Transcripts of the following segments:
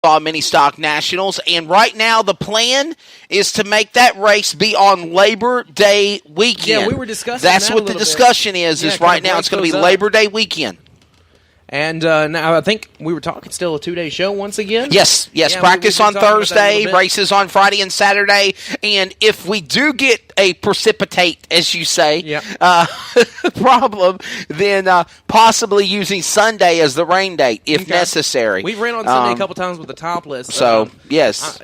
Mini Stock Nationals, and right now the plan is to make that race be on Labor Day weekend. Yeah, we were discussing That's that what a the little discussion bit. is. Yeah, Is right now it's going to be Labor Day weekend. And now I think we were talking still a 2-day show once again. Yes. Yeah, Practice on Thursday, bit. races on Friday and Saturday, and if we do get a precipitate, as you say, problem, then possibly using Sunday as the rain date if necessary. We've ran on Sunday a couple times with the topless. So yes.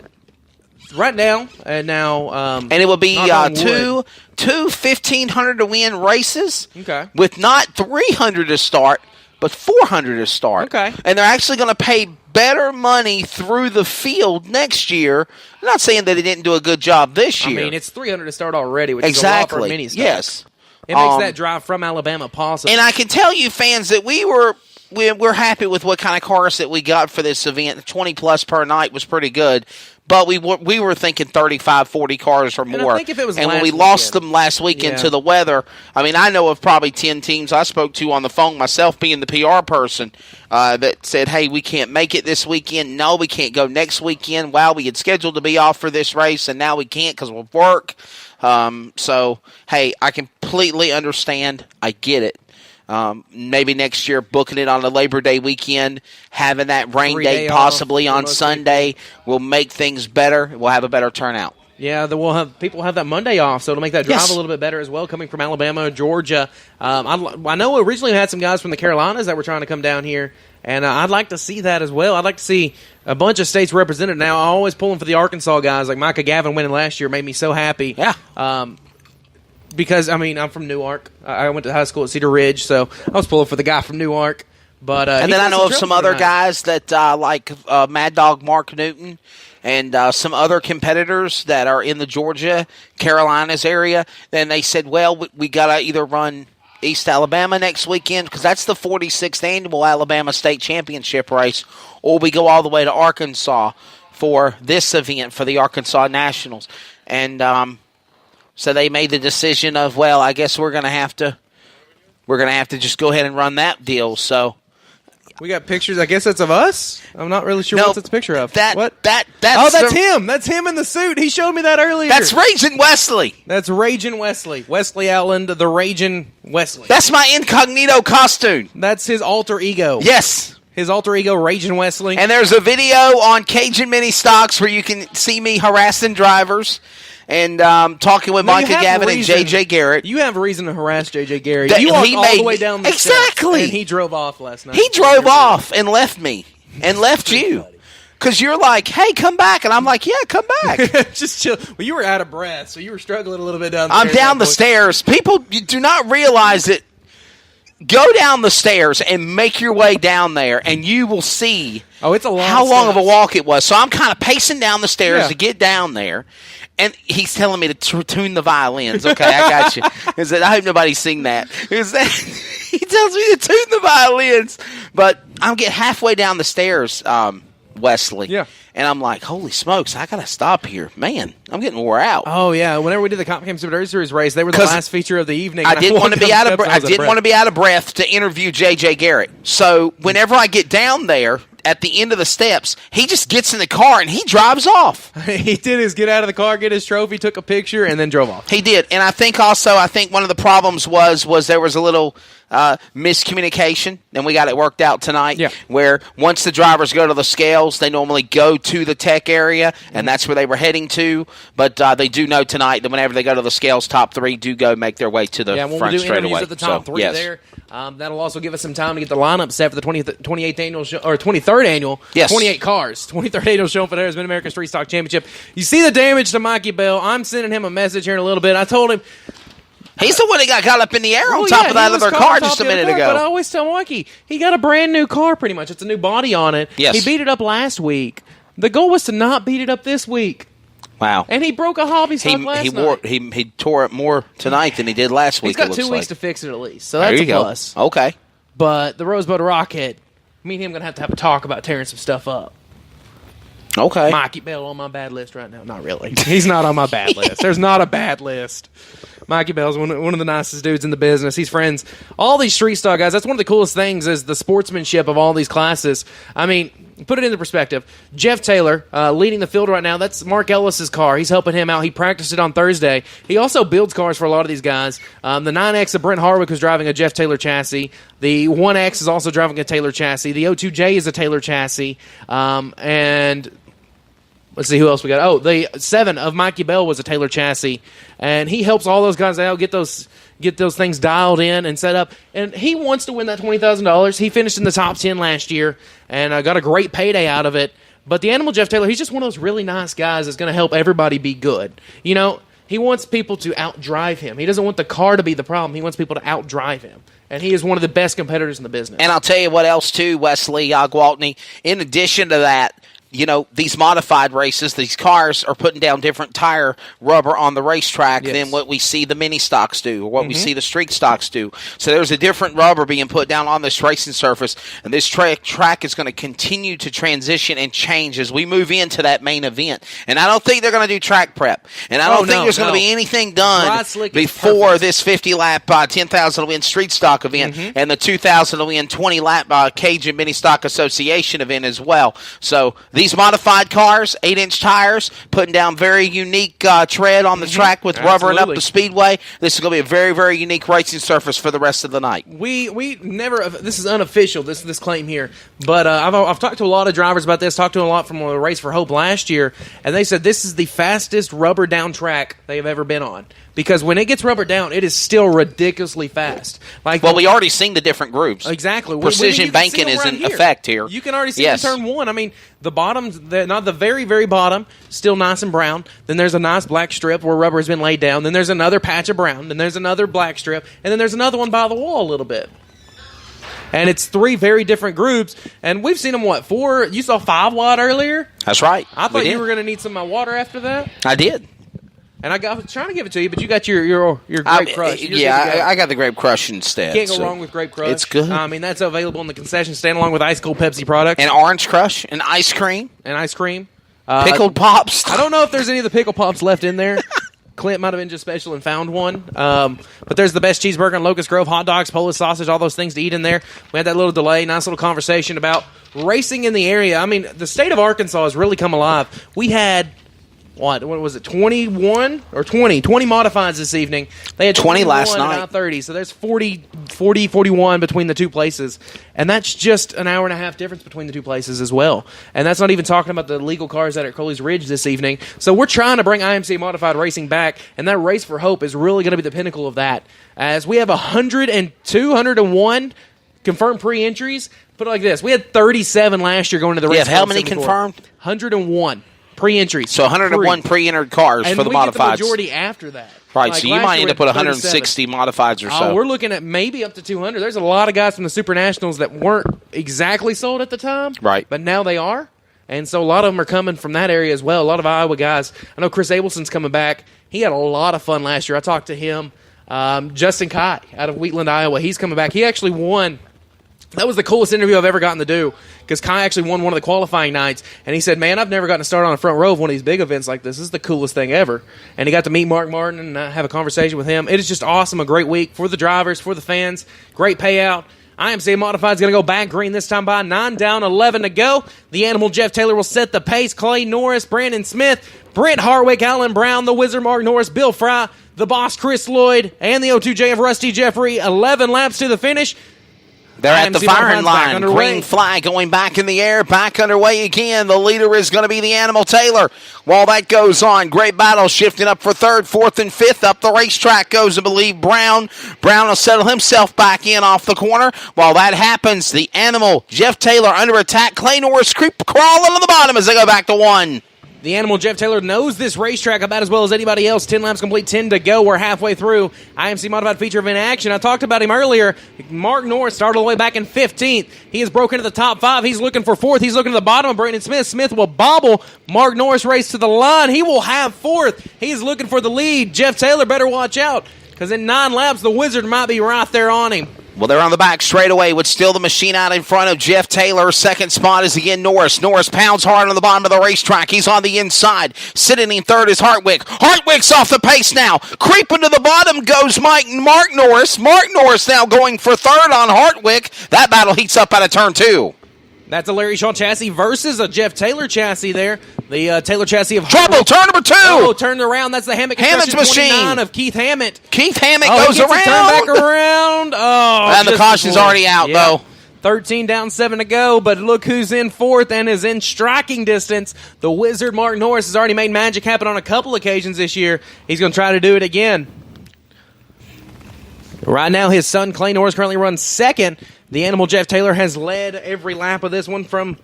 Right now, and it will be two 1,500 to win races. Okay. With not 300 to start, but 400 to start. Okay. And they're actually going to pay better money through the field next year. I'm not saying that they didn't do a good job this year. I mean, it's 300 to start already, which is a lot for a mini stock. Yes. It makes that drive from Alabama possible. And I can tell you, fans, that we're happy with what kind of cars that we got for this event. 20 plus per night was pretty good. But we were thinking 35, 40 cars or more. And I think if it was when we lost them last weekend to the weather, I mean, I know of probably 10 teams I spoke to on the phone, myself being the PR person, that said, hey, we can't make it this weekend. No, we can't go next weekend. Wow, we had scheduled to be off for this race, and now we can't because of work. So, hey, I completely understand. I get it. Maybe next year booking it on a Labor Day weekend, having that rain date possibly on Sunday will make things better. We'll have a better turnout. Yeah, people have that Monday off, so it'll make that drive a little bit better as well, coming from Alabama, Georgia. I know originally we had some guys from the Carolinas that were trying to come down here, and I'd like to see that as well. I'd like to see a bunch of states represented. Now, I'm always pulling for the Arkansas guys, like Micah Gavin winning last year made me so happy. Yeah. Because, I mean, I'm from Newark. I went to high school at Cedar Ridge, so I was pulling for the guy from Newark. But and then I know of some other guys that like Mad Dog Mark Newton and some other competitors that are in the Georgia, Carolinas area. Then they said, well, we got to either run East Alabama next weekend because that's the 46th annual Alabama State Championship race, or we go all the way to Arkansas for this event for the Arkansas Nationals. And so they made the decision of, well, I guess we're going to have to just go ahead and run that deal. So we got pictures. I guess that's of us. I'm not really sure what it's a picture of. That's him. That's him in the suit. He showed me that earlier. That's Ragin' Wesley. That's Ragin' Wesley. Wesley Outland, the Ragin' Wesley. That's my incognito costume. That's his alter ego. Yes. His alter ego, Ragin' Wesley. And there's a video on Cajun Mini Stocks where you can see me harassing drivers. And talking with Micah Gavin and J.J. Garrett. You have a reason to harass J.J. Garrett. You walked all the way down the steps, and he drove off last night. He drove off and left me and left you. Because you're like, hey, come back. And I'm like, yeah, come back. Just chill. Well, you were out of breath, so you were struggling a little bit down the stairs. I'm down the stairs. People do not realize it. Go down the stairs and make your way down there, and you will see it's a long how long of a walk it was. So I'm kind of pacing down the stairs to get down there. And he's telling me to tune the violins. Okay, I got you. I hope nobody's seen that. He tells me to tune the violins. But I'm getting halfway down the stairs, Wesley. Yeah. And I'm like, holy smokes, I got to stop here. Man, I'm getting wore out. Oh, yeah. Whenever we did the Comp Cam Super Series race, they were the last feature of the evening. I didn't want to be out of breath. I didn't want to be out of breath to interview J.J. Garrett. So whenever I get down there, at the end of the steps, he just gets in the car and he drives off. He did his get out of the car, get his trophy, took a picture, and then drove off. He did. And I think one of the problems was there was a little miscommunication, and we got it worked out tonight, where once the drivers go to the scales, they normally go to the tech area, and that's where they were heading to. But they do know tonight that whenever they go to the scales, top three do go make their way to the front straight away. At the top three there. That'll also give us some time to get the lineup set for the 28th annual show, or 23rd annual. Yes. 28 cars. 23rd annual show for the Mid-American Street Stock Championship. You see the damage to Mikey Bell. I'm sending him a message here in a little bit. I told him. He's the one that got caught up in the air on top of that other car just a minute ago. But I always tell Mikey, he got a brand new car pretty much. It's a new body on it. Yes. He beat it up last week. The goal was to not beat it up this week. Wow. And he broke a hobby stock last night. He tore it more tonight than he did last week. He's got 2 weeks to fix it at least, so that's a plus. Okay. But the Rosebud Rocket, me and him going to have a talk about tearing some stuff up. Okay. Mikey Bell on my bad list right now. Not really. He's not on my bad list. There's not a bad list. Mikey Bell's one of the nicest dudes in the business. He's friends. All these street stock guys, that's one of the coolest things is the sportsmanship of all these classes. I mean, put it into perspective. Jeff Taylor, leading the field right now, that's Mark Ellis's car. He's helping him out. He practiced it on Thursday. He also builds cars for a lot of these guys. The 9X of Brent Harwick was driving a Jeff Taylor chassis. The 1X is also driving a Taylor chassis. The O2J is a Taylor chassis. And let's see who else we got. Oh, the 7 of Mikey Bell was a Taylor chassis. And he helps all those guys out, get those things dialed in and set up. And he wants to win that $20,000. He finished in the top 10 last year and got a great payday out of it. But the Animal Jeff Taylor, he's just one of those really nice guys that's going to help everybody be good. You know, he wants people to outdrive him. He doesn't want the car to be the problem. He wants people to outdrive him. And he is one of the best competitors in the business. And I'll tell you what else, too, Wesley Gwaltney. In addition to that, you know, these modified races, these cars are putting down different tire rubber on the racetrack than what we see the mini stocks do or what we see the street stocks do. So there's a different rubber being put down on this racing surface, and this track is going to continue to transition and change as we move into that main event. And I don't think they're going to do track prep. And I don't think there's going to be anything done before this 50-lap 10,000 to win street stock event and the 2,000 to win 20-lap Cajun Mini Stock Association event as well. So these modified cars, 8-inch tires, putting down very unique tread on the track with rubbering up the speedway. This is going to be a very, very unique racing surface for the rest of the night. We never. This is unofficial. This claim here, but I've talked to a lot of drivers about this. Talked to a lot from the Race for Hope last year, and they said this is the fastest rubber down track they have ever been on. Because when it gets rubber down, it is still ridiculously fast. Like, well, we already seen the different groups. Exactly. Precision banking is in effect here. You can already see in turn 1. I mean, the bottom, not the very, very bottom, still nice and brown. Then there's a nice black strip where rubber has been laid down. Then there's another patch of brown. Then there's another black strip. And then there's another one by the wall a little bit. And it's 3 very different groups. And we've seen them, 4? You saw 5 wide earlier? That's right. I thought you were going to need some water after that. I did. And I was trying to give it to you, but you got your Grape Crush. I got the Grape Crush instead. Can't go wrong with Grape Crush. It's good. I mean, that's available in the concession stand along with ice cold Pepsi products. And Orange Crush and ice cream. Pickled Pops. I don't know if there's any of the Pickle Pops left in there. Clint might have been just special and found one. But there's the best cheeseburger and Locust Grove, hot dogs, Polish sausage, all those things to eat in there. We had that little delay, nice little conversation about racing in the area. I mean, the state of Arkansas has really come alive. We had... What was it, 21 or 20 modifieds this evening. They had 20 last night. And 30, so there's 41 between the two places. And that's just an hour and a half difference between the two places as well. And that's not even talking about the legal cars that are at Coley's Ridge this evening. So we're trying to bring IMC Modified Racing back, and that Race for Hope is really going to be the pinnacle of that. As we have 101 confirmed pre-entries. Put it like this. We had 37 last year going to the race. How many confirmed? 101. Pre-entries. So 101 pre-entered cars for the modifieds. And we get the majority after that. Right, so you might end up with 160 modifieds or so. We're looking at maybe up to 200. There's a lot of guys from the Super Nationals that weren't exactly sold at the time. Right. But now they are. And so a lot of them are coming from that area as well. A lot of Iowa guys. I know Chris Abelson's coming back. He had a lot of fun last year. I talked to him. Justin Kai out of Wheatland, Iowa. He's coming back. He actually won. That was the coolest interview I've ever gotten to do because Kai actually won one of the qualifying nights, and he said, man, I've never gotten to start on the front row of one of these big events like this. This is the coolest thing ever. And he got to meet Mark Martin and have a conversation with him. It is just awesome, a great week for the drivers, for the fans, great payout. IMC Modified is going to go back green this time by 9 down, 11 to go. The Animal Jeff Taylor will set the pace. Clay Norris, Brandon Smith, Brent Harwick, Alan Brown, the Wizard Mark Norris, Bill Fry, the Boss Chris Lloyd, and the O2J of Rusty Jeffrey. 11 laps to the finish. They're at the firing line. Green flag going back in the air. Back underway again. The leader is going to be the Animal Taylor. While that goes on, great battle shifting up for 3rd, 4th, and 5th. Up the racetrack goes, I believe, Brown. Brown will settle himself back in off the corner. While that happens, the Animal, Jeff Taylor, under attack. Clay Norris crawling on the bottom as they go back to 1. The Animal Jeff Taylor knows this racetrack about as well as anybody else. 10 laps complete, 10 to go. We're halfway through IMC Modified Feature Event action. I talked about him earlier. Mark Norris started all the way back in 15th. He has broken into the top 5. He's looking for 4th. He's looking to the bottom of Brandon Smith. Smith will bobble. Mark Norris race to the line. He will have 4th. He's looking for the lead. Jeff Taylor better watch out because in 9 laps, the Wizard might be right there on him. Well, they're on the back straightaway with still the machine out in front of Jeff Taylor. Second spot is again Norris. Norris pounds hard on the bottom of the racetrack. He's on the inside. Sitting in 3rd is Hartwick. Hartwick's off the pace now. Creeping to the bottom goes Mark Norris. Mark Norris now going for 3rd on Hartwick. That battle heats up out of turn 2. That's a Larry Shaw chassis versus a Jeff Taylor chassis there. The Taylor chassis of Trouble, turn number 2. Oh, turned around. That's the Hammett Hammett's machine 29 of Keith Hammett. Keith Hammett goes around. Turn back around. Oh, and the caution's already out, though. 13 down, 7 to go, but look who's in fourth and is in striking distance. The Wizard, Mark Norris, has already made magic happen on a couple occasions this year. He's going to try to do it again. Right now, his son, Clay Norris, currently runs second. The Animal Jeff Taylor has led every lap of this one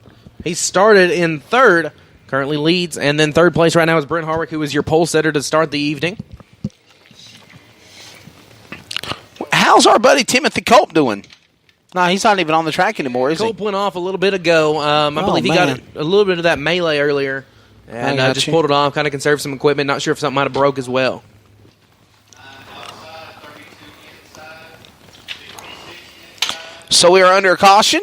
he started in third, currently leads, and then third place right now is Brent Harwick, who is your pole setter to start the evening. How's our buddy Timothy Culp doing? No, he's not even on the track anymore, is he? Culp went off a little bit ago. I believe he got a little bit of that melee earlier, and just pulled it off, kind of conserved some equipment. Not sure if something might have broke as well. So we are under caution.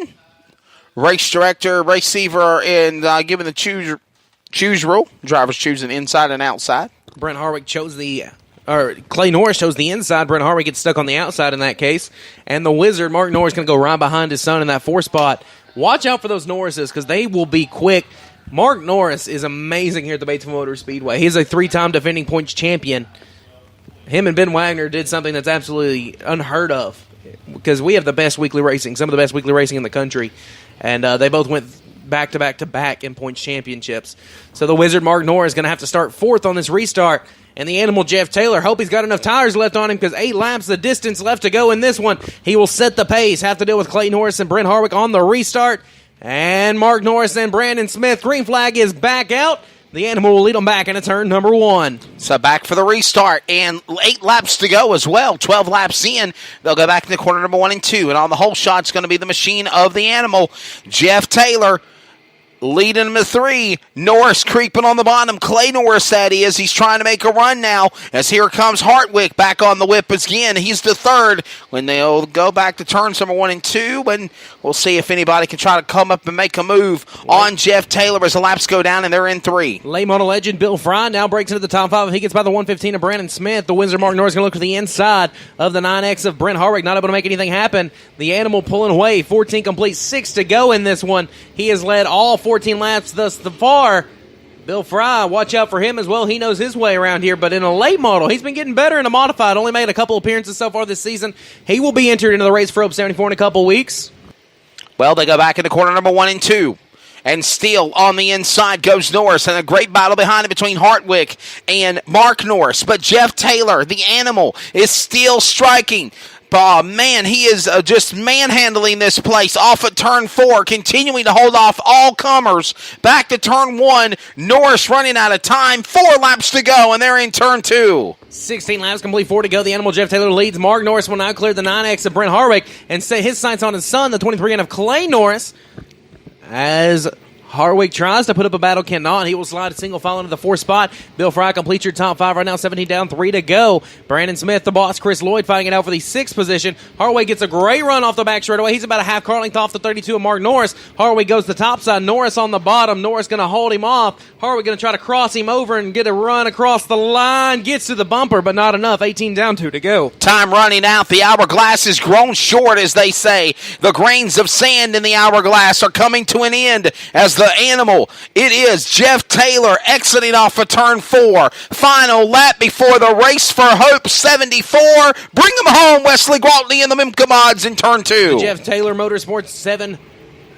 Race director, race receiver, and given the choose rule. Drivers choosing inside and outside. Brent Harwick Clay Norris chose the inside. Brent Harwick gets stuck on the outside in that case. And the Wizard, Mark Norris, going to go right behind his son in that 4 spot. Watch out for those Norrises because they will be quick. Mark Norris is amazing here at the Batesville Motor Speedway. He's a 3-time defending points champion. Him and Ben Wagner did something that's absolutely unheard of because we have the best weekly racing, some of the best weekly racing in the country. And they both went back-to-back-to-back in points championships. So the Wizard, Mark Norris, is going to have to start fourth on this restart. And the Animal Jeff Taylor, hope he's got enough tires left on him because 8 laps, the distance left to go in this one. He will set the pace, have to deal with Clay Norris and Brent Harwick on the restart. And Mark Norris and Brandon Smith. Green flag is back out. The Animal will lead them back into turn number 1. So back for the restart, and 8 laps to go as well. 12 laps in, they'll go back into corner number 1 and 2. And on the whole shot, it's going to be the machine of the Animal, Jeff Taylor. Leading him to 3. Norris creeping on the bottom. Clay Norris, that is. He's trying to make a run now. As here comes Hartwick back on the whip again. He's the 3rd. When they'll go back to turns number 1 and 2. And we'll see if anybody can try to come up and make a move on Jeff Taylor as the laps go down and they're in 3. Late model legend Bill Fry now breaks into the top 5. If he gets by the 115 of Brandon Smith, the Wizard Mark Norris going to look to the inside of the 9X of Brent Harwick. Not able to make anything happen. The Animal pulling away. 14 complete. 6 to go in this one. He has led all 14 laps thus far. Bill Fry, watch out for him as well. He knows his way around here, but in a late model, he's been getting better in a modified. Only made a couple appearances so far this season. He will be entered into the race for Hope 74 in a couple weeks. Well, they go back into corner number 1 and 2. And still on the inside goes Norris, and a great battle behind it between Hartwick and Mark Norris. But Jeff Taylor, the Animal, is still striking. Oh, man, he is just manhandling this place off at turn 4, continuing to hold off all comers. Back to turn 1, Norris running out of time. 4 laps to go, and they're in turn 2. 16 laps complete, 4 to go. The Animal Jeff Taylor leads. Mark Norris will now clear the 9X of Brent Harwick and set his sights on his son, the 23N of Clay Norris. As Harwick tries to put up a battle, cannot. He will slide a single file into the 4th spot. Bill Fry completes your top 5 right now. 17 down, 3 to go. Brandon Smith, the boss, Chris Lloyd fighting it out for the 6th position. Harwick gets a great run off the back straightaway. He's about a half car length off the 32 of Mark Norris. Harwick goes to the top side. Norris on the bottom. Norris going to hold him off. Harwick going to try to cross him over and get a run across the line. Gets to the bumper, but not enough. 18 down, 2 to go. Time running out. The hourglass is grown short, as they say. The grains of sand in the hourglass are coming to an end as the Animal. It is Jeff Taylor exiting off of turn 4. Final lap before the race for Hope 74. Bring them home, Wesley Gwaltney and the Mimka Mods in turn 2. The Jeff Taylor Motorsports 7.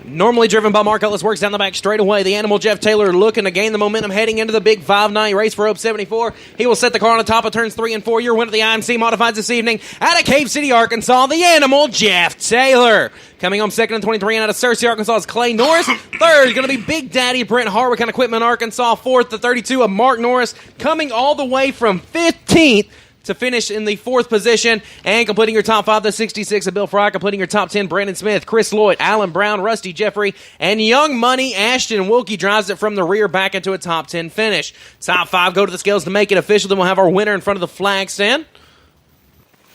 Normally driven by Mark Ellis, works down the back straight away. The Animal Jeff Taylor looking to gain the momentum heading into the big 5-9 race for Hope 74. He will set the car on the top of turns 3 and 4. Your winner of the IMC Modifieds this evening out of Cave City, Arkansas, the Animal Jeff Taylor. Coming home second and 23 and out of Searcy, Arkansas is Clay Norris. Third is going to be Big Daddy Brent Harwick on Equipment, Arkansas. Fourth, the 32 of Mark Norris, coming all the way from 15th to finish in the 4th position. And completing your top 5, the 66 of Bill Fry. Completing your top 10, Brandon Smith, Chris Lloyd, Alan Brown, Rusty Jeffrey, and Young Money Ashton Wilkie drives it from the rear back into a top 10 finish. Top 5 go to the scales to make it official. Then we'll have our winner in front of the flag stand.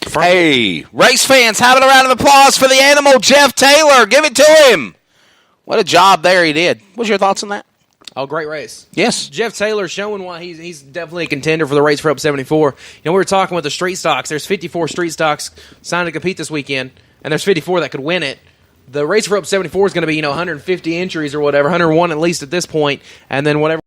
Hey, race fans, have a round of applause for the Animal Jeff Taylor. Give it to him. What a job there he did. What's your thoughts on that? Oh, great race. Yes. Jeff Taylor showing why he's definitely a contender for the race for Up 74. You know, we were talking with the street stocks. There's 54 street stocks signed to compete this weekend, and there's 54 that could win it. the race for Up 74 is going to be 150 entries or whatever, 101 at least at this point, and then whatever